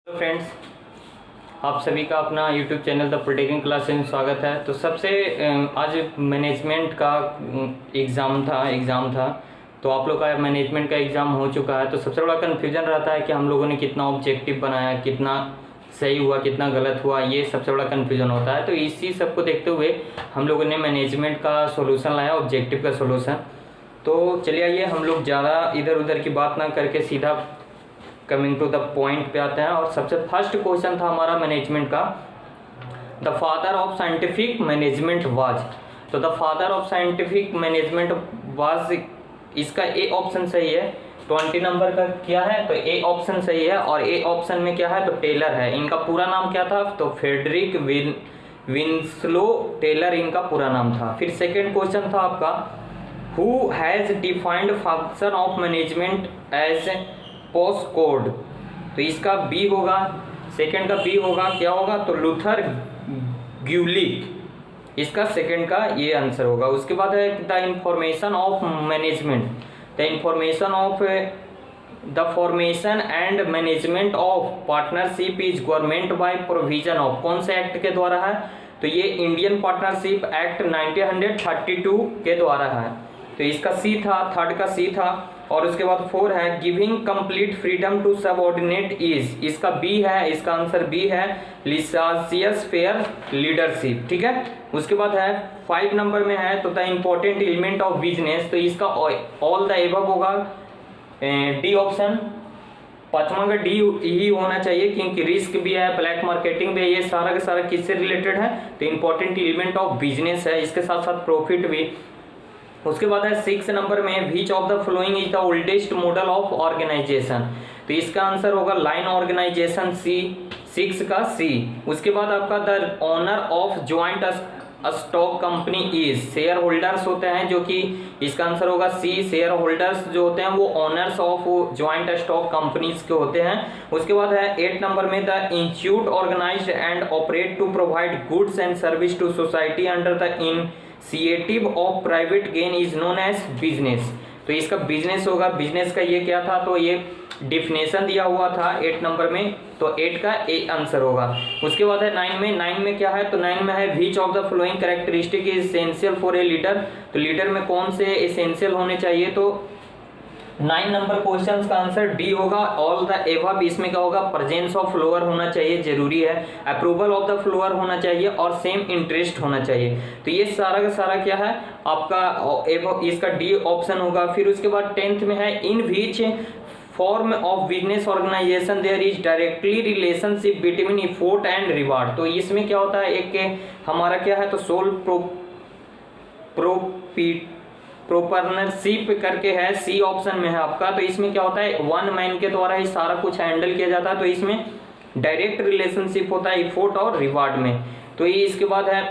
Hello friends, आप सभी का अपना यूट्यूब चैनल द प्रोटेकिंग क्लास में स्वागत है। तो सबसे आज मैनेजमेंट का एग्ज़ाम था। तो आप लोग का मैनेजमेंट का एग्ज़ाम हो चुका है। तो सबसे बड़ा कन्फ्यूजन रहता है कि हम लोगों ने कितना ऑब्जेक्टिव बनाया, कितना सही हुआ, कितना गलत हुआ, ये सबसे बड़ा कन्फ्यूजन होता है। तो इसी सब को देखते हुए हम लोगों ने मैनेजमेंट का सोल्यूशन लाया, ऑब्जेक्टिव का सोल्यूशन। तो चलिए आइए हम लोग ज़्यादा इधर उधर की बात ना करके सीधा कमिंग टू द पॉइंट पे आते हैं। और सबसे फर्स्ट क्वेश्चन था हमारा मैनेजमेंट का, the father of scientific management was. तो the father of scientific management was, इसका ए ऑप्शन सही है। 20 नंबर का क्या है, तो ए ऑप्शन सही है। और ए ऑप्शन में क्या है, तो टेलर है। इनका पूरा नाम क्या था, तो फ्रेडरिक विंस्लो टेलर इनका पूरा नाम था। फिर सेकेंड क्वेश्चन था आपका, who has defined function of management as post code. तो इसका बी होगा, सेकंड का बी होगा, क्या होगा, तो लूथर ग्यूलिक, इसका सेकंड का ये आंसर होगा। उसके बाद है the information of management, the information of the formation and management of partnership is government by provision of. कौन से एक्ट के द्वारा है, तो ये इंडियन पार्टनरशिप एक्ट 1932 के द्वारा है। तो इसका सी था, थर्ड का सी था। और उसके बाद 4 है, giving complete freedom to subordinate is, इसका बी है, इसका आंसर बी है, लिसासियस फेयर लीडरशिप। ठीक है। उसके बाद है 5 नंबर में है, तो the important element of business. तो इसका ऑल द एबव होगा, डी ऑप्शन। पांचवा का डी ही होना चाहिए, क्योंकि रिस्क भी है, ब्लैक मार्केटिंग भी है, ये सारा का सारा किससे रिलेटेड है, तो इंपॉर्टेंट एलिमेंट ऑफ बिजनेस है। इसके साथ साथ प्रॉफिट भी। उसके बाद है 6 नंबर में, which of the following is the oldest model of organisation. तो इसका आंसर होगा लाइन ऑर्गेनाइजेशन, सी, 6 का सी। उसके बाद आपका the owner of joint stock company is, share holders होते हैं जो कि इसका आंसर होगा सी, शेयर होल्डर्स जो होते हैं वो owners of joint stock companies के होते हैं। उसके बाद है 8 नंबर में, the institute organised and operate to provide goods and service to society under the initiative of private gain is known as business. तो इसका बिजनेस होगा। बिजनेस का ये क्या था, तो ये डिफिनेशन दिया हुआ था 8 नंबर में, तो 8 का ए आंसर होगा। उसके बाद है 9 में क्या है, तो 9 में है विच of the flowing characteristic is essential for a leader. तो लीडर में कौन से एसेंशियल होने चाहिए, तो 9 नंबर क्वेश्चन का आंसर डी होगा, ऑल द एबव। इसमें क्या होगा, प्रेजेंस ऑफ फ्लोअर होना चाहिए, जरूरी है, अप्रूवल ऑफ द फ्लोअर होना चाहिए, और सेम इंटरेस्ट होना चाहिए। तो ये सारा का सारा क्या है आपका, इसका डी ऑप्शन होगा। फिर उसके बाद 10th में है, in which form of business organisation there is directly relationship between effort and reward. तो इसमें क्या होता है, एक हमारा क्या है, तो सोल प्रोपर्नरशिप करके है, सी ऑप्शन में है आपका। तो इसमें क्या होता है, वन मैन के द्वारा ही सारा कुछ हैंडल किया जाता है। तो इसमें डायरेक्ट रिलेशनशिप होता है एफर्ट और रिवार्ड में। तो ये इसके बाद है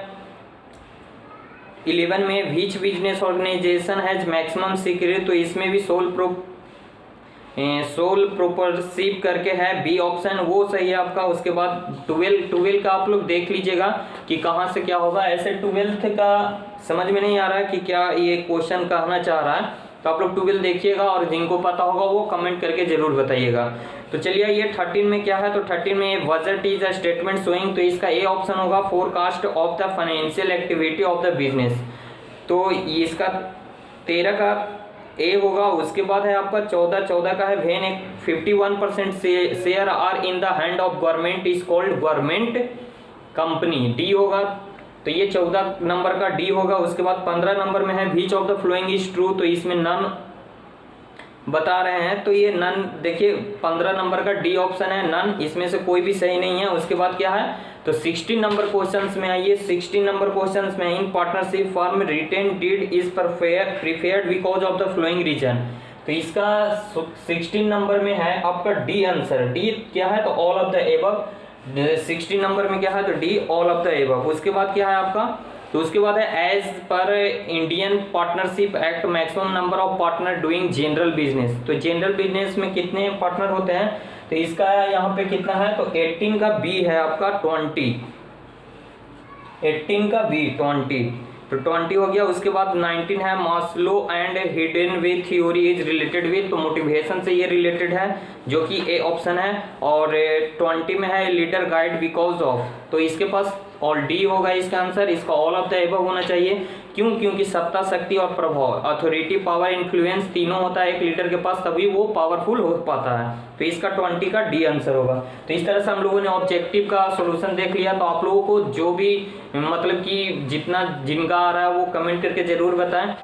11 में, which business organisation has maximum security. तो इसमें भी सोल प्रोपर्शिप करके है, बी ऑप्शन, वो सही है आपका। उसके बाद 12 का आप लोग देख लीजिएगा कि कहाँ से क्या होगा। ऐसे 12th का समझ में नहीं आ रहा है कि क्या ये क्वेश्चन कहना चाह रहा है, तो आप लोग 12 देखिएगा, और जिनको पता होगा वो कमेंट करके जरूर बताइएगा। तो चलिए ये 13 में क्या है, तो 13 में budget is a statement showing. तो इसका ए ऑप्शन होगा, forecast of the financial activity of the business. तो इसका 13 का ए होगा। उसके बाद है आपका 14 का है, when 51% share are in the hand of government is called government company, D होगा। तो ये 14 नंबर का डी होगा। उसके बाद 15 नंबर में है, विच of the following is true. तो इसमें नन बता रहे हैं, तो ये नन देखिए 15 नंबर का डी ऑप्शन है, नन, इसमें से कोई भी सही नहीं है। उसके बाद क्या है, तो 16 नंबर क्वेश्चंस में आइए। 16 नंबर क्वेश्चंस में, in partnership form written deed is preferred because of the following reason. तो इसका 16 नंबर में है आपका डी आंसर। डी क्या है, तो all of the above. 16 number में क्या है, तो D all of the above. उसके बाद क्या है आपका, तो उसके बाद है as per Indian partnership act maximum number of partner doing general business. तो जनरल बिजनेस में कितने पार्टनर होते हैं, तो इसका यहाँ पे कितना है, तो 18 का बी है आपका, 20, 18 का बी 20। तो 20 हो गया। उसके बाद 19 है मास्लो एंड हिडेनवे थ्योरी इज रिलेटेड विद, तो मोटिवेशन से ये रिलेटेड है जो कि ए ऑप्शन है। और 20 में है लीडर गाइड बिकॉज ऑफ, तो इसके पास ऑल डी होगा इसका आंसर, इसका ऑल ऑफ द एबव होना चाहिए। क्यों? क्योंकि सत्ता, शक्ति और प्रभाव, अथॉरिटी, पावर, इन्फ्लुएंस तीनों होता है एक लीडर के पास, तभी वो पावरफुल हो पाता है। तो इसका 20 का डी आंसर होगा। तो इस तरह से हम लोगों ने ऑब्जेक्टिव का सॉल्यूशन देख लिया। तो आप लोगों को जो भी मतलब कि जितना जिनका आ रहा है वो कमेंट करके जरूर बताएं।